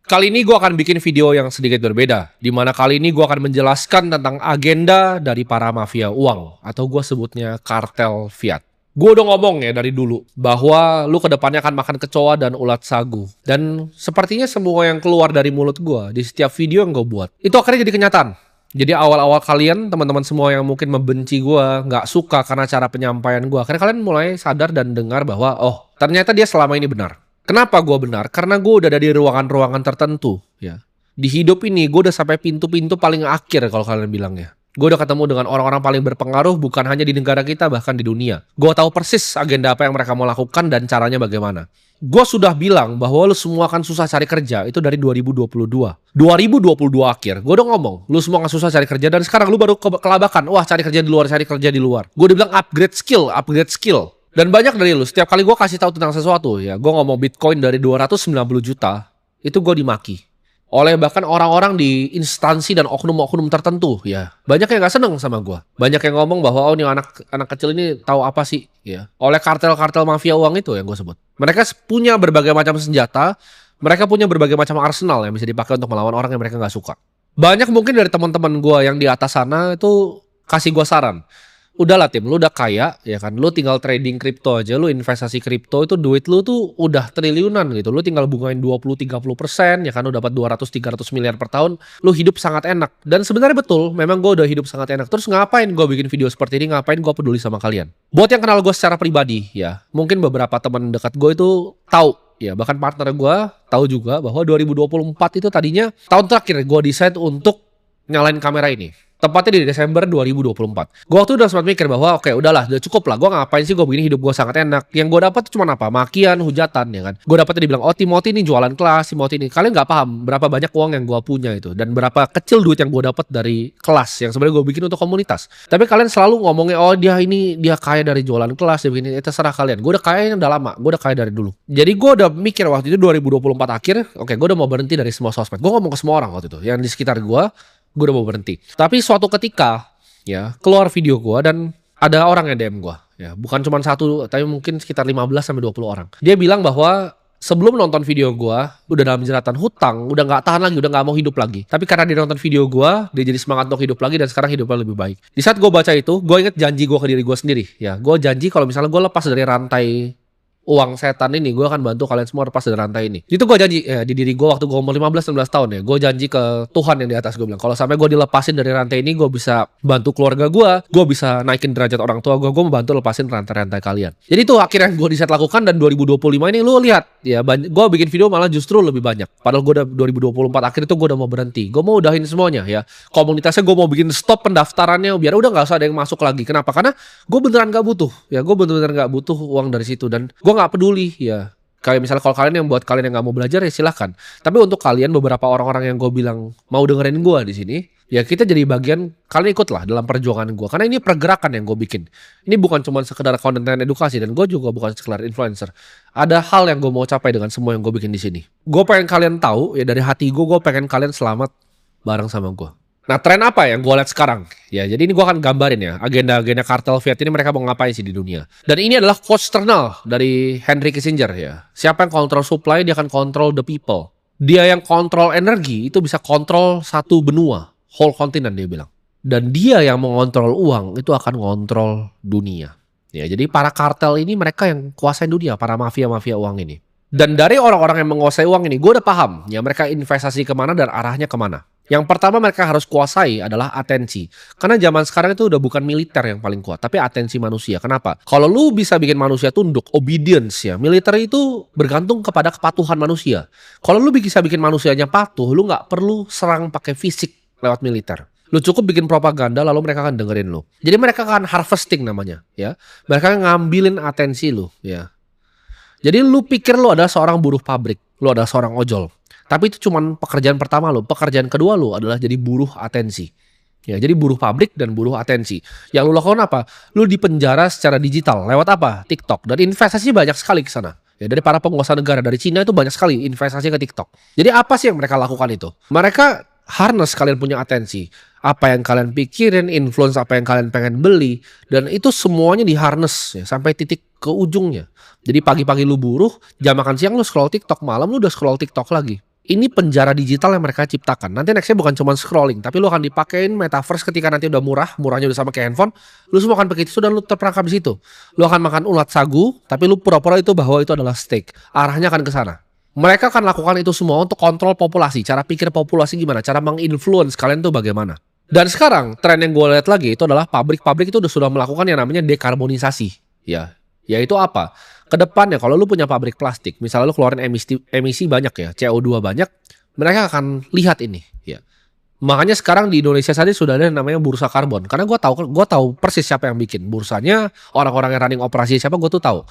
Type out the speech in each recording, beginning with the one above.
Kali ini gue akan bikin video yang sedikit berbeda, di mana kali ini gue akan menjelaskan tentang agenda dari para mafia uang, atau gue sebutnya kartel fiat. Gue udah ngomong ya dari dulu, bahwa lu kedepannya akan makan kecoa dan ulat sagu. Dan sepertinya semua yang keluar dari mulut gue, di setiap video yang gue buat, itu akhirnya jadi kenyataan. Jadi awal-awal kalian, teman-teman semua yang mungkin membenci gue, nggak suka karena cara penyampaian gue, akhirnya kalian mulai sadar dan dengar bahwa, oh, ternyata dia selama ini benar. Kenapa gue benar? Karena gue udah ada di ruangan-ruangan tertentu, ya. Di hidup ini gue udah sampai pintu-pintu paling akhir kalau kalian bilang ya. Gue udah ketemu dengan orang-orang paling berpengaruh bukan hanya di negara kita, bahkan di dunia. Gue tahu persis agenda apa yang mereka mau lakukan dan caranya bagaimana. Gue sudah bilang bahwa lu semua akan susah cari kerja itu dari 2022. 2022 akhir, gue udah ngomong, lu semua akan susah cari kerja dan sekarang lu baru kelabakan. Wah, cari kerja di luar, cari kerja di luar. Gue udah bilang upgrade skill. Dan banyak dari lu, setiap kali gue kasih tahu tentang sesuatu ya, gue ngomong Bitcoin dari 290 juta, itu gue dimaki. Oleh bahkan orang-orang di instansi dan oknum-oknum tertentu ya. Banyak yang gak seneng sama gue. Banyak yang ngomong bahwa oh, ini anak kecil ini tahu apa sih ya. Oleh kartel-kartel mafia uang itu yang gue sebut. Mereka punya berbagai macam senjata, mereka punya berbagai macam arsenal yang bisa dipakai untuk melawan orang yang mereka gak suka. Banyak mungkin dari teman-teman gue yang di atas sana itu kasih gue saran. Udahlah Tim, lu udah kaya ya kan, lu tinggal trading kripto aja, lu investasi kripto itu duit lu tuh udah triliunan gitu, lu tinggal bungain 20-30% ya kan, lu dapat 200-300 miliar per tahun, lu hidup sangat enak. Dan sebenarnya betul, memang gue udah hidup sangat enak. Terus ngapain gue bikin video seperti ini, ngapain gue peduli sama kalian? Buat yang kenal gue secara pribadi ya, mungkin beberapa teman dekat gue itu tahu ya, bahkan partner gue tahu juga bahwa 2024 itu tadinya tahun terakhir gue decide untuk nyalain kamera ini. Tepatnya di Desember 2024. Gue waktu udah sempat mikir bahwa oke, udahlah, udah cukup lah. Gue ngapain sih gue begini, hidup gue sangat enak. Yang gue dapat cuma apa? Makian, hujatan ya kan. Gue dapetnya dibilang, oh Timothy ini jualan kelas, Timothy ini. Kalian nggak paham berapa banyak uang yang gue punya itu dan berapa kecil duit yang gue dapat dari kelas yang sebenarnya gue bikin untuk komunitas. Tapi kalian selalu ngomongnya, oh dia kaya dari jualan kelas, dia begini. Terserah kalian. Gue udah kaya yang udah lama. Gue udah kaya dari dulu. Jadi gue udah mikir waktu itu 2024 akhir, oke, gue udah mau berhenti dari semua sosmed. Gue ngomong ke semua orang waktu itu yang di sekitar gue udah mau berhenti. Tapi suatu ketika ya keluar video gue dan ada orang yang DM gue ya, bukan cuma satu tapi mungkin sekitar 15-20 orang. Dia bilang bahwa sebelum nonton video gue udah dalam jeratan hutang, udah gak tahan lagi, udah gak mau hidup lagi. Tapi karena dia nonton video gue, dia jadi semangat untuk hidup lagi dan sekarang hidupnya lebih baik. Di saat gue baca itu, gue inget janji gue ke diri gue sendiri ya. Gue janji kalau misalnya gue lepas dari rantai uang setan ini, gue akan bantu kalian semua lepas dari rantai ini. Itu gue janji ya, di diri gue waktu gue umur 15-16 tahun ya. Gue janji ke Tuhan yang di atas, gue bilang kalau sampai gue dilepasin dari rantai ini, gue bisa bantu keluarga gue bisa naikin derajat orang tua gue membantu lepasin rantai-rantai kalian. Jadi itu akhirnya gue decide lakukan dan 2025 ini lu lihat ya, gue bikin video malah justru lebih banyak. Padahal gue udah 2024 akhir itu gue udah mau berhenti. Gue mau udahin semuanya ya. Komunitasnya gue mau bikin stop pendaftarannya biar udah gak usah ada yang masuk lagi. Kenapa? Karena gue beneran gak butuh ya. Gue beneran gak butuh uang dari situ dan gue nggak peduli ya. Kayak misalnya kalau kalian yang buat kalian yang nggak mau belajar ya silahkan. Tapi untuk kalian beberapa orang-orang yang gue bilang mau dengerin gue di sini, ya kita jadi bagian, kalian ikutlah dalam perjuangan gue. Karena ini pergerakan yang gue bikin. Ini bukan cuma sekedar konten dan edukasi dan gue juga bukan sekedar influencer. Ada hal yang gue mau capai dengan semua yang gue bikin di sini. Gue pengen kalian tahu ya dari hati gue pengen kalian selamat bareng sama gue. Nah, tren apa yang gue lihat sekarang? Ya, jadi ini gue akan gambarin ya, agenda-agenda kartel fiat ini mereka mau ngapain sih di dunia. Dan ini adalah quotes terkenal dari Henry Kissinger ya. Siapa yang kontrol supply, dia akan kontrol the people. Dia yang kontrol energi, itu bisa kontrol satu benua, whole continent dia bilang. Dan dia yang mengontrol uang, itu akan mengontrol dunia. Ya, jadi para kartel ini mereka yang kuasain dunia, para mafia-mafia uang ini. Dan dari orang-orang yang menguasai uang ini, gue udah paham ya mereka investasi kemana dan arahnya kemana. Yang pertama mereka harus kuasai adalah atensi. Karena zaman sekarang itu udah bukan militer yang paling kuat, tapi atensi manusia. Kenapa? Kalau lu bisa bikin manusia tunduk, obedience ya, militer itu bergantung kepada kepatuhan manusia. Kalau lu bisa bikin manusianya patuh, lu nggak perlu serang pakai fisik lewat militer. Lu cukup bikin propaganda lalu mereka akan dengerin lu. Jadi mereka akan harvesting namanya ya. Mereka ngambilin atensi lu ya. Jadi lu pikir lu adalah seorang buruh pabrik, lu adalah seorang ojol. Tapi itu cuma pekerjaan pertama lo. Pekerjaan kedua lo adalah jadi buruh atensi. Ya, jadi buruh pabrik dan buruh atensi. Yang lo lakukan apa? Lo dipenjara secara digital. Lewat apa? TikTok. Dan investasinya banyak sekali ke sana. Ya, dari para penguasa negara dari Cina itu banyak sekali investasi ke TikTok. Jadi apa sih yang mereka lakukan itu? Mereka harness kalian punya atensi. Apa yang kalian pikirin, influence apa yang kalian pengen beli. Dan itu semuanya di harness ya, sampai titik ke ujungnya. Jadi pagi-pagi lu buruh, jam makan siang lu scroll TikTok, malam lu udah scroll TikTok lagi. Ini penjara digital yang mereka ciptakan. Nanti nextnya bukan cuma scrolling, tapi lu akan dipakein metaverse ketika nanti udah murahnya udah sama kayak handphone. Lu semua akan pakai itu dan lu terperangkap di situ. Lu akan makan ulat sagu, tapi lu pura-pura itu bahwa itu adalah steak. Arahnya akan ke sana. Mereka akan lakukan itu semua untuk kontrol populasi. Cara pikir populasi gimana? Cara menginfluence kalian tuh bagaimana? Dan sekarang tren yang gue lihat lagi itu adalah pabrik-pabrik itu sudah melakukan yang namanya dekarbonisasi. Ya, yaitu apa? Kedepannya kalau lu punya pabrik plastik, misalnya lu keluarin emisi banyak ya, CO2 banyak, mereka akan lihat ini. Ya. Makanya sekarang di Indonesia saja sudah ada yang namanya bursa karbon. Karena gue tahu persis siapa yang bikin bursanya, orang-orang yang running operasi siapa gue tuh tahu.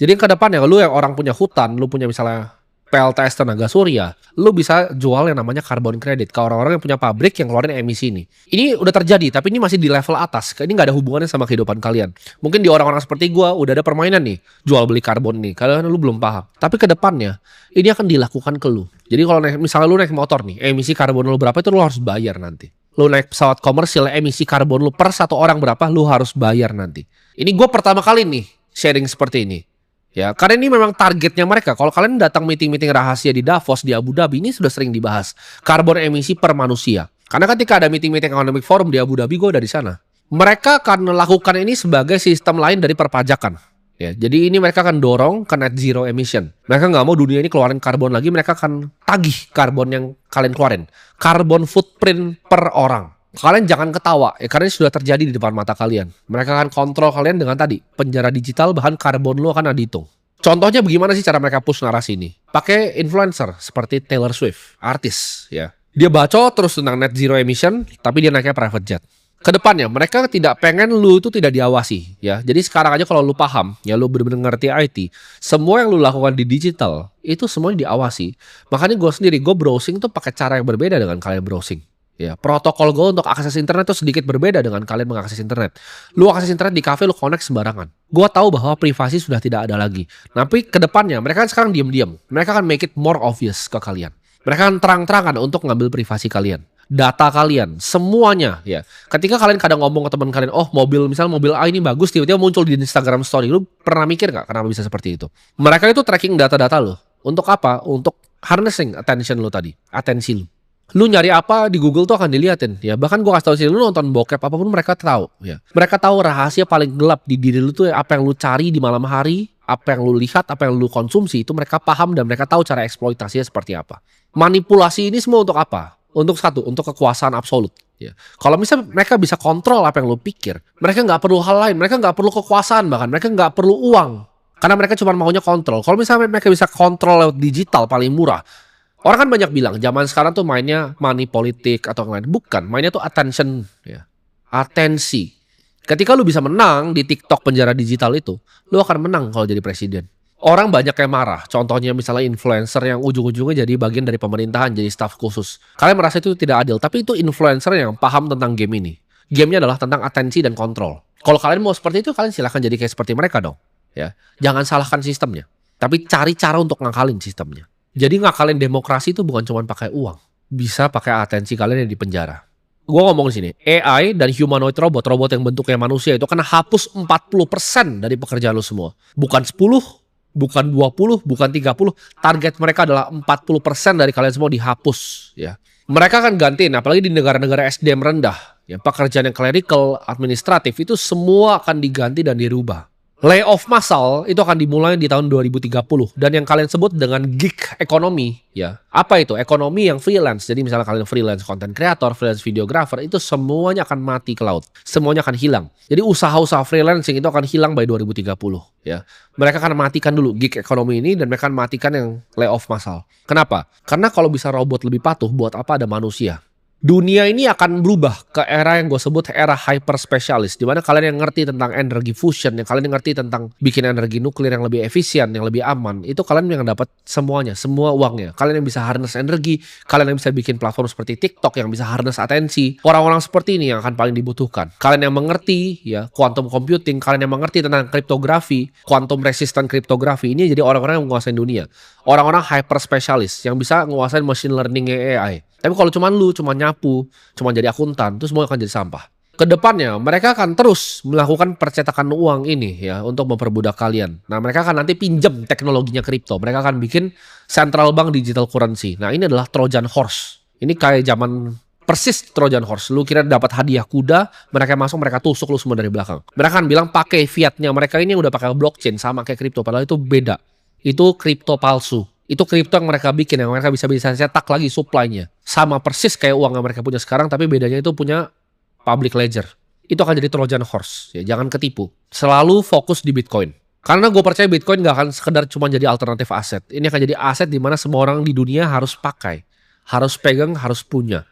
Jadi ke depannya lu yang orang punya hutan, lu punya misalnya PLTS tenaga surya, lu bisa jual yang namanya carbon credit ke orang-orang yang punya pabrik yang keluarin emisi ini. Ini udah terjadi, tapi ini masih di level atas. Ini nggak ada hubungannya sama kehidupan kalian. Mungkin di orang-orang seperti gua udah ada permainan nih, jual beli karbon nih. Kalian lu belum paham. Tapi ke depannya ini akan dilakukan ke lu. Jadi kalau misalnya lu naik motor nih, emisi karbon lu berapa itu lu harus bayar nanti. Lu naik pesawat komersil, emisi karbon lu per satu orang berapa, lu harus bayar nanti. Ini gua pertama kali nih sharing seperti ini. Ya, karena ini memang targetnya mereka. Kalau kalian datang meeting-meeting rahasia di Davos, di Abu Dhabi, ini sudah sering dibahas. Karbon emisi per manusia. Karena ketika ada meeting-meeting economic forum di Abu Dhabi, gue udah di sana. Mereka akan melakukan ini sebagai sistem lain dari perpajakan. Ya, jadi ini mereka akan dorong ke net zero emission. Mereka nggak mau dunia ini keluarin karbon lagi, mereka akan tagih karbon yang kalian keluarin. Karbon footprint per orang. Kalian jangan ketawa, ya karena ini sudah terjadi di depan mata kalian. Mereka akan kontrol kalian dengan tadi, penjara digital, bahan karbon lo akan dihitung. Contohnya bagaimana sih cara mereka push narasi ini? Pakai influencer seperti Taylor Swift, artis ya. Dia bacot terus tentang net zero emission, tapi dia naiknya private jet. Kedepannya mereka tidak pengen lu itu tidak diawasi ya. Jadi sekarang aja kalau lu paham, ya lu benar-benar ngerti IT, semua yang lu lakukan di digital itu semuanya diawasi. Makanya gue sendiri, gue browsing tuh pakai cara yang berbeda dengan kalian browsing. Ya, protokol gue untuk akses internet itu sedikit berbeda dengan kalian mengakses internet. Lu akses internet di kafe, lu connect sembarangan. Gue tahu bahwa privasi sudah tidak ada lagi. Tapi kedepannya mereka kan sekarang diam-diam. Mereka akan make it more obvious ke kalian. Mereka akan terang-terangan untuk ngambil privasi kalian, data kalian, semuanya ya. Ketika kalian kadang ngomong ke teman kalian, oh misalnya mobil A ini bagus, tiba-tiba muncul di Instagram story. Lu pernah mikir gak kenapa bisa seperti itu? Mereka itu tracking data-data lo. Untuk apa? Untuk harnessing attention lo tadi, atensi lo. Lu nyari apa di Google tuh akan diliatin ya. Bahkan gue kasih tau sih, lu nonton bokep apapun mereka tahu ya. Mereka tahu rahasia paling gelap di diri lu tuh apa yang lu cari di malam hari, apa yang lu lihat, apa yang lu konsumsi, itu mereka paham dan mereka tahu cara eksploitasinya seperti apa. Manipulasi ini semua untuk apa? Untuk satu, untuk kekuasaan absolut ya. Kalau misalnya mereka bisa kontrol apa yang lu pikir, mereka nggak perlu hal lain, mereka nggak perlu kekuasaan, bahkan mereka nggak perlu uang, karena mereka cuma maunya kontrol. Kalau misalnya mereka bisa kontrol lewat digital paling murah. Orang kan banyak bilang zaman sekarang tuh mainnya money politik atau yang lain. Bukan, mainnya tuh attention ya. Atensi. Ketika lu bisa menang di TikTok penjara digital itu, lu akan menang kalau jadi presiden. Orang banyak yang marah. Contohnya misalnya influencer yang ujung-ujungnya jadi bagian dari pemerintahan, jadi staf khusus. Kalian merasa itu tidak adil, tapi itu influencer yang paham tentang game ini. Gamenya adalah tentang atensi dan kontrol. Kalau kalian mau seperti itu, kalian silahkan jadi kayak seperti mereka dong. Ya, jangan salahkan sistemnya, tapi cari cara untuk ngakalin sistemnya. Jadi ngakalin demokrasi itu bukan cuma pakai uang, bisa pakai atensi kalian yang di penjara. Gue ngomong di sini, AI dan humanoid robot yang bentuknya manusia itu akan hapus 40% dari pekerjaan lo semua. Bukan 10, bukan 20, bukan 30. Target mereka adalah 40% dari kalian semua dihapus. Ya, mereka akan gantiin, apalagi di negara-negara SDM rendah. Ya, pekerjaan yang clerical, administratif itu semua akan diganti dan dirubah. Layoff massal itu akan dimulai di tahun 2030 dan yang kalian sebut dengan gig economy ya. Apa itu? Ekonomi yang freelance. Jadi misalnya kalian freelance content creator, freelance videographer, itu semuanya akan mati ke laut. Semuanya akan hilang. Jadi usaha-usaha freelancing itu akan hilang by 2030 ya. Mereka akan matikan dulu gig economy ini dan mereka akan matikan yang layoff massal. Kenapa? Karena kalau bisa robot lebih patuh, buat apa ada manusia? Dunia ini akan berubah ke era yang gue sebut era hyper specialist, di mana kalian yang ngerti tentang energi fusion, yang kalian yang ngerti tentang bikin energi nuklir yang lebih efisien, yang lebih aman, itu kalian yang dapat semuanya, semua uangnya. Kalian yang bisa harness energi, kalian yang bisa bikin platform seperti TikTok yang bisa harness atensi. Orang-orang seperti ini yang akan paling dibutuhkan. Kalian yang mengerti ya quantum computing, kalian yang mengerti tentang kriptografi, quantum resistant kriptografi, ini jadi orang-orang yang menguasai dunia. Orang-orang hyper specialist yang bisa menguasai machine learning AI. Tapi kalau cuma lu, cuma nyapu, cuma jadi akuntan, itu semua akan jadi sampah. Kedepannya mereka akan terus melakukan percetakan uang ini ya untuk memperbudak kalian. Nah, mereka akan nanti pinjam teknologinya kripto. Mereka akan bikin central bank digital currency. Nah, ini adalah Trojan horse. Ini kayak zaman persis Trojan horse. Lu kira dapat hadiah kuda, mereka masuk, mereka tusuk lu semua dari belakang. Mereka akan bilang pakai fiatnya. Mereka ini udah pakai blockchain sama kayak kripto, padahal itu beda. Itu kripto palsu. Itu kripto yang mereka bikin, yang mereka bisa cetak lagi supply-nya. Sama persis kayak uang yang mereka punya sekarang, tapi bedanya itu punya public ledger. Itu akan jadi Trojan horse. Ya, jangan ketipu. Selalu fokus di Bitcoin. Karena gue percaya Bitcoin gak akan sekedar cuma jadi alternatif aset. Ini akan jadi aset di mana semua orang di dunia harus pakai. Harus pegang, harus punya.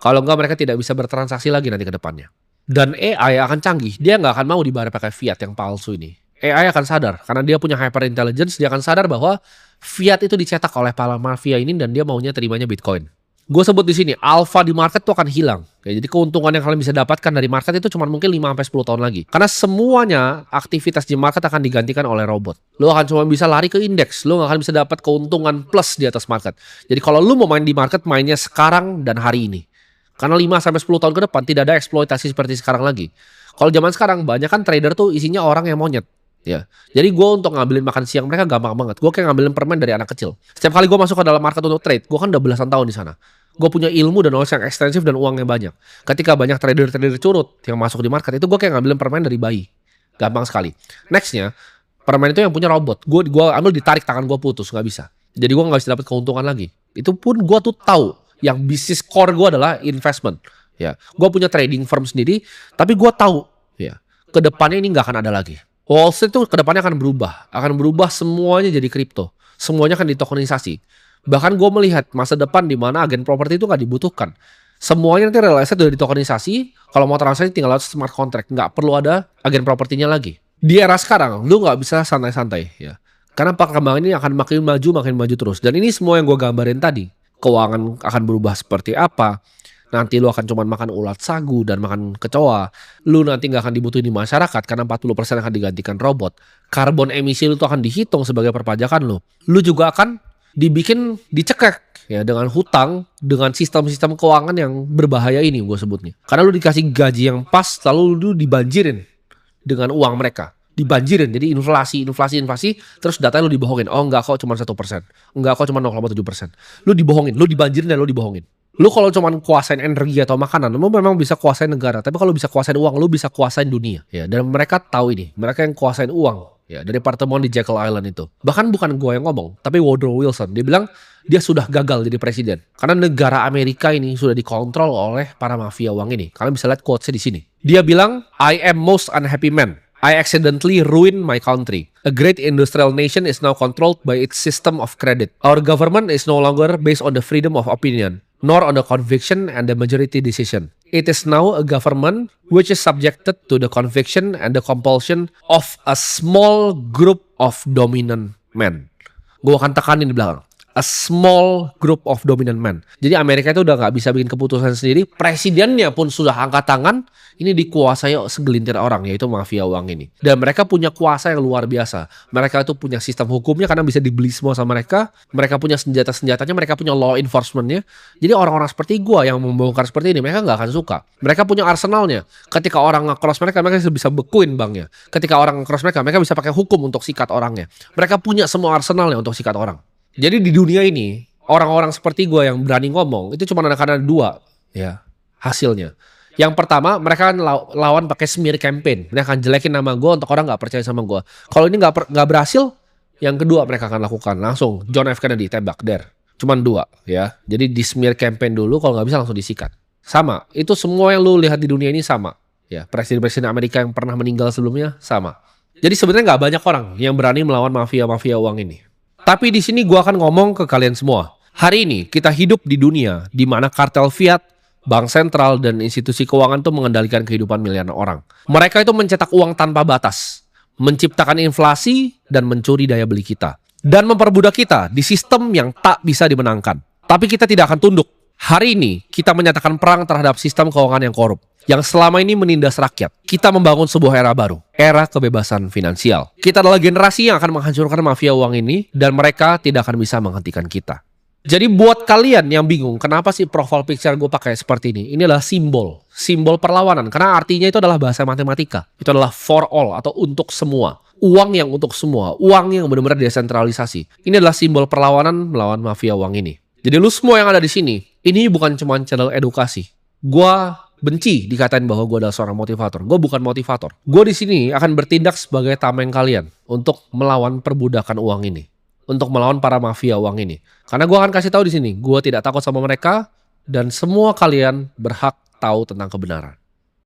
Kalau enggak mereka tidak bisa bertransaksi lagi nanti ke depannya. Dan AI akan canggih. Dia gak akan mau dibayar pakai fiat yang palsu ini. AI akan sadar. Karena dia punya hyper intelligence. Dia akan sadar bahwa fiat itu dicetak oleh para mafia ini dan dia maunya terimanya Bitcoin. Gue sebut di sini, alpha di market tuh akan hilang. Ya, jadi keuntungan yang kalian bisa dapatkan dari market itu cuma mungkin 5-10 tahun lagi. Karena semuanya aktivitas di market akan digantikan oleh robot. Lo akan cuma bisa lari ke indeks. Lo gak akan bisa dapat keuntungan plus di atas market. Jadi kalau lo mau main di market, mainnya sekarang dan hari ini. Karena 5-10 tahun ke depan tidak ada eksploitasi seperti sekarang lagi. Kalau zaman sekarang banyak kan trader tuh isinya orang yang monyet. Ya, jadi gue untuk ngambilin makan siang mereka gampang banget. Gue kayak ngambilin permen dari anak kecil. Setiap kali gue masuk ke dalam market untuk trade, gue kan udah belasan tahun di sana. Gue punya ilmu dan knowledge yang ekstensif dan uangnya banyak. Ketika banyak trader-trader curut yang masuk di market, itu gue kayak ngambilin permen dari bayi. Gampang sekali. Nextnya, permen itu yang punya robot. Gue ambil ditarik tangan gue putus, nggak bisa. Jadi gue nggak bisa dapat keuntungan lagi. Itu pun gue tuh tahu yang bisnis core gue adalah investment. Ya, gue punya trading firm sendiri, tapi gue tahu ya kedepannya ini nggak akan ada lagi. Wall Street itu kedepannya akan berubah semuanya jadi kripto, semuanya akan ditokenisasi. Bahkan gue melihat masa depan di mana agen properti itu nggak dibutuhkan, semuanya nanti real estate udah ditokenisasi. Kalau mau transaksi tinggal lewat smart contract, nggak perlu ada agen propertinya lagi. Di era sekarang, lu nggak bisa santai-santai ya, karena perkembangan ini akan makin maju terus. Dan ini semua yang gue gambarin tadi, keuangan akan berubah seperti apa. Nanti lu akan cuma makan ulat sagu dan makan kecoa. Lu nanti gak akan dibutuhin di masyarakat karena 40% akan digantikan robot. Karbon emisi lu tuh akan dihitung sebagai perpajakan lu. Lu juga akan dicekek ya dengan hutang, dengan sistem-sistem keuangan yang berbahaya ini gue sebutnya. Karena lu dikasih gaji yang pas, lalu lu dibanjirin dengan uang mereka. Dibanjirin, jadi inflasi, terus datanya lu dibohongin. Oh enggak kok cuma 1%. Enggak kok cuma 0,7%. Lu dibohongin, lu dibanjirin dan lu dibohongin. Lu kalau cuma kuasain energi atau makanan, lu memang bisa kuasain negara. Tapi kalau bisa kuasain uang, lu bisa kuasain dunia. Ya, dan mereka tahu ini. Mereka yang kuasain uang. Ya, dari pertemuan di Jekyll Island itu. Bahkan bukan gue yang ngomong, tapi Woodrow Wilson. Dia bilang dia sudah gagal jadi presiden. Karena negara Amerika ini sudah dikontrol oleh para mafia uang ini. Kalian bisa lihat quotes-nya di sini. Dia bilang, I am most unhappy man. I accidentally ruined my country. A great industrial nation is now controlled by its system of credit. Our government is no longer based on the freedom of opinion, nor on the conviction and the majority decision. It is now a government which is subjected to the conviction and the compulsion of a small group of dominant men. Gue akan tekanin di belakang. A small group of dominant men. Jadi Amerika itu udah gak bisa bikin keputusan sendiri. Presidennya pun sudah angkat tangan. Ini dikuasai segelintir orang, yaitu mafia uang ini. Dan mereka punya kuasa yang luar biasa. Mereka itu punya sistem hukumnya karena bisa dibeli semua sama mereka. Mereka punya senjata-senjatanya, mereka punya law enforcementnya. Jadi orang-orang seperti gua yang membongkar seperti ini, mereka gak akan suka. Mereka punya arsenalnya. Ketika orang nge-cross mereka bisa bekuin banknya. Ketika orang nge-cross mereka bisa pakai hukum untuk sikat orangnya. Mereka punya semua arsenalnya untuk sikat orang. Jadi di dunia ini, orang-orang seperti gue yang berani ngomong, itu cuma ada karena dua ya hasilnya. Yang pertama, mereka akan lawan pakai smear campaign. Mereka akan jelekin nama gue untuk orang gak percaya sama gue. Kalau ini gak berhasil, yang kedua mereka akan lakukan. Langsung, John F. Kennedy, tembak, Cuman dua ya. Jadi di smear campaign dulu, kalau gak bisa langsung disikat. Sama, itu semua yang lu lihat di dunia ini sama. Ya, presiden-presiden Amerika yang pernah meninggal sebelumnya, sama. Jadi sebenarnya gak banyak orang yang berani melawan mafia-mafia uang ini. Tapi di sini gue akan ngomong ke kalian semua. Hari ini kita hidup di dunia di mana kartel fiat, bank sentral, dan institusi keuangan itu mengendalikan kehidupan miliaran orang. Mereka itu mencetak uang tanpa batas, menciptakan inflasi, dan mencuri daya beli kita. Dan memperbudak kita di sistem yang tak bisa dimenangkan. Tapi kita tidak akan tunduk. Hari ini kita menyatakan perang terhadap sistem keuangan yang korup, yang selama ini menindas rakyat. Kita membangun sebuah era baru, era kebebasan finansial. Kita adalah generasi yang akan menghancurkan mafia uang ini, dan mereka tidak akan bisa menghentikan kita. Jadi buat kalian yang bingung, kenapa sih profile picture gue pakai seperti ini? Ini adalah simbol perlawanan. Karena artinya itu adalah bahasa matematika. Itu adalah for all atau untuk semua. Uang yang untuk semua, uang yang benar-benar desentralisasi. Ini adalah simbol perlawanan melawan mafia uang ini. Jadi lu semua yang ada di sini, ini bukan cuma channel edukasi. Gua benci dikatain bahwa gue adalah seorang motivator. Gue bukan motivator. Gue di sini akan bertindak sebagai tameng kalian untuk melawan perbudakan uang ini, untuk melawan para mafia uang ini. Karena gue akan kasih tahu di sini, gue tidak takut sama mereka dan semua kalian berhak tahu tentang kebenaran.